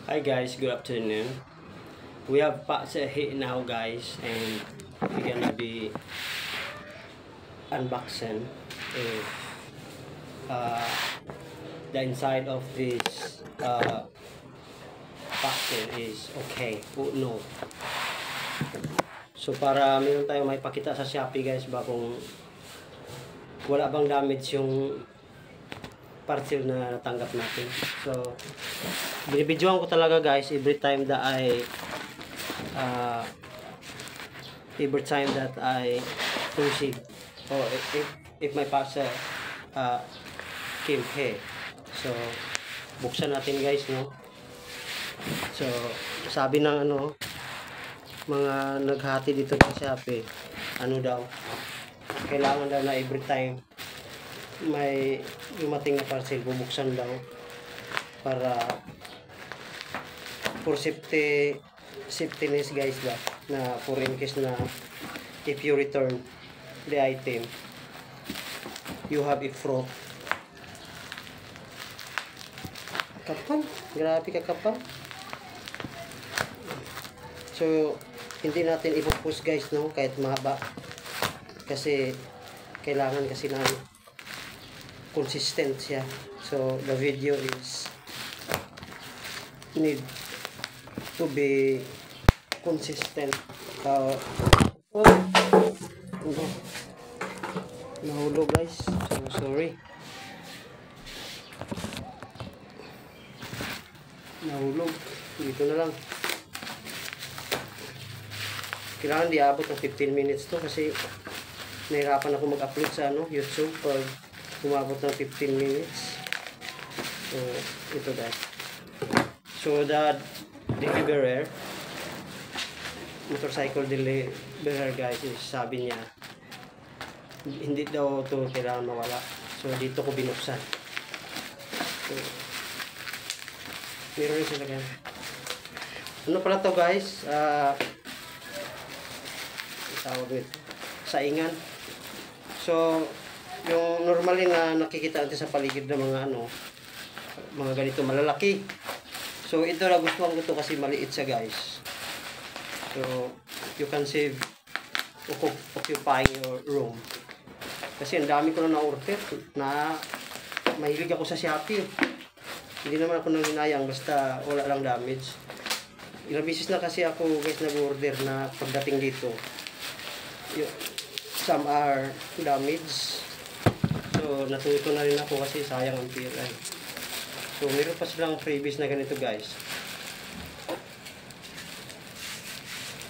Hi guys, good afternoon. We have parts here now guys, and we're gonna be unboxing if the inside of this packet is okay o no. So para meron tayong may pakita sa Shopee guys ba kung wala bang damage yung parcel na natanggap natin. So binibidyoan ko talaga guys every time that I proceed or if my parcel came here. So buksan natin guys, no. So sabi ng mga naghati dito sa Shopee, daw, kailangan daw na every time may dumating na parcel bubuksan daw para for safetyness guys ba, na for in case na if you return the item you have a fraud. Kapal, grabe ka kapal. So hindi natin ipopost guys, no, kahit mahaba, kasi kailangan kasi na consistent siya. So the video is need to be consistent. Nahulog guys, so sorry, nahulog dito na lang. Kailangan di abot ng 15 minutes to kasi nahirapan ako mag-upload sa YouTube pag umabot ng 15 minutes. So ito guys. So the deliverer, motorcycle deliverer guys, is sabi niya hindi daw to kailangan mawala. So dito ko binuksan. So meron sila guys. Ano pala to guys? Tawag ito, saingan. So yung normally na nakikita natin sa paligid ng mga ganito malalaki. So ito na gustuhan ko to kasi maliit siya guys. So you can save occupying your room. Kasi ang dami ko na order na mahilig ako sa Shopee. Hindi naman ako nanghinayang basta wala lang damage. Ilang beses na kasi ako guys nag-order na pagdating dito some are damaged. So natuto na rin ako kasi sayang ang pera. So meron pa silang freebies na ganito guys.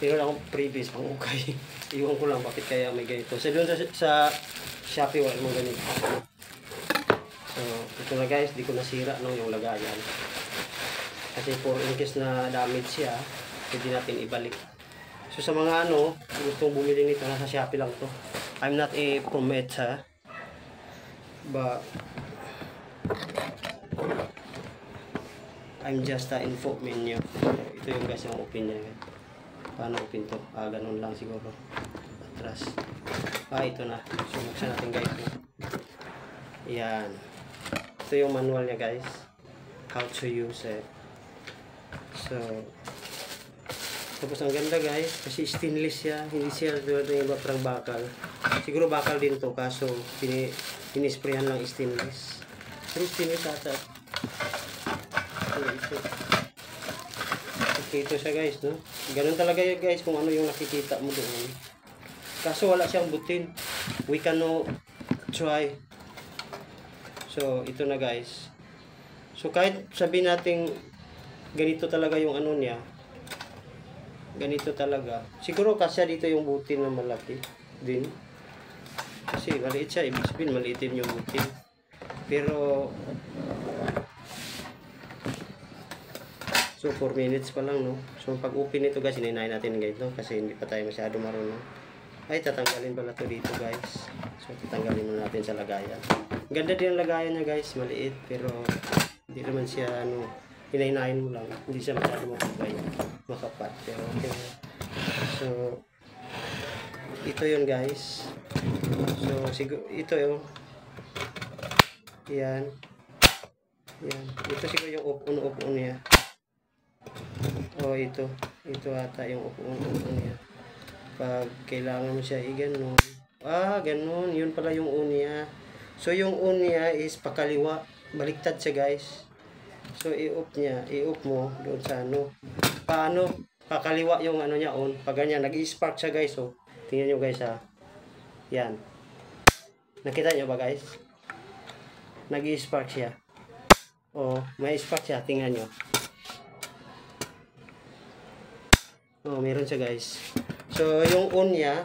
Meron akong freebies pang ukay. Iwan ko lang bakit kaya may ganito. So doon sa Shopee wala mong ganito. So ito na guys, di ko nasira yung lagayan. Kasi for in case na damage siya, pwede natin ibalik. So sa mga gustong bumili nito, nasa Shopee lang to. I'm not a promoter, but I'm just a info menu. So, ito yung guys yung opinion. Paano open to? Ganun lang siguro. Atras. Ito na. So buksan natin guys. Yan. Ito yung manual niya guys. How to use it. So tapos ang ganda guys, kasi stainless siya, hindi siya tulad ng iba parang bakal. Siguro bakal din to, kaso pinisprayan lang stainless. Pero stainless ata. Okay, ito siya guys, no? Ganun talaga yun guys kung ano yung nakikita mo doon. Kaso wala siyang butin. We can try. So ito na guys. So kahit sabihin natin ganito talaga yung niya, ganito talaga. Siguro kasi dito yung butin na malaki din. Kasi maliit siya, ibig sabihin maliitin yung butin. Pero so 4 minutes pa lang, no. So pag open ito guys, hininayin natin guys, no, kasi hindi pa tayo masyado marunong. Ay, tatanggalin pala to dito guys. So tatanggalin muna natin sa lagayan. Ganda din ang lagayan niya guys, maliit pero hindi naman siya hinahinayin mo lang, hindi siya masyado makapat, pero okay. So ito yun guys. So siguro ito yung yan. Ito siguro yung off on niya. O ito ata yung upuan niya. Pag kailangan mo siya i-ganon. Ganon. Yun pala yung unya. So yung unya is pakaliwa. Baliktad siya guys. So i-off niya. I-off mo doon sa ano. Paano? Pakaliwa yung ano niya on. Pag ganyan, nag-i-spark siya guys. So, tingnan nyo guys ha. Yan. Nakita nyo ba guys? Nag-i-spark siya. May spark siya. Tingnan nyo. Meron siya guys. So, yung on niya,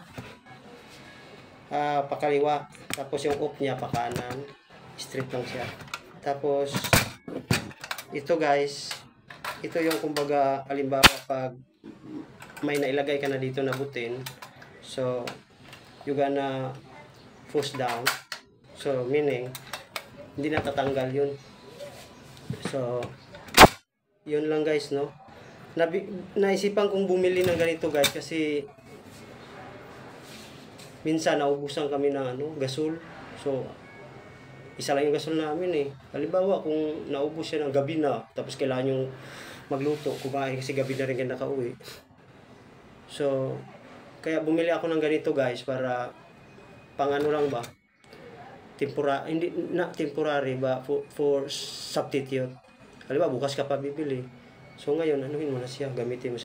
pakaliwa. Tapos yung off niya, pakanan. Straight lang siya. Tapos, ito guys, ito yung kumbaga, halimbawa pag may nailagay ka na dito na butin, so, you gonna push down. So, meaning, hindi na tatanggal yun. So, yun lang guys, no? Naisipan kong bumili ng ganito guys kasi minsan naubusan kami ng gasol. So isa lang yung gasol namin eh. Halimbawa kung naubos siya ng gabi na tapos kailangan yung magluto, kumain kasi gabi na rin kayo nakauwi. So kaya bumili ako ng ganito guys para pang lang ba? Hindi na temporary ba for substitute. Halimbawa bukas ka pa bibili. So ngayon, anuhin mo na siya, gamitin mo siya.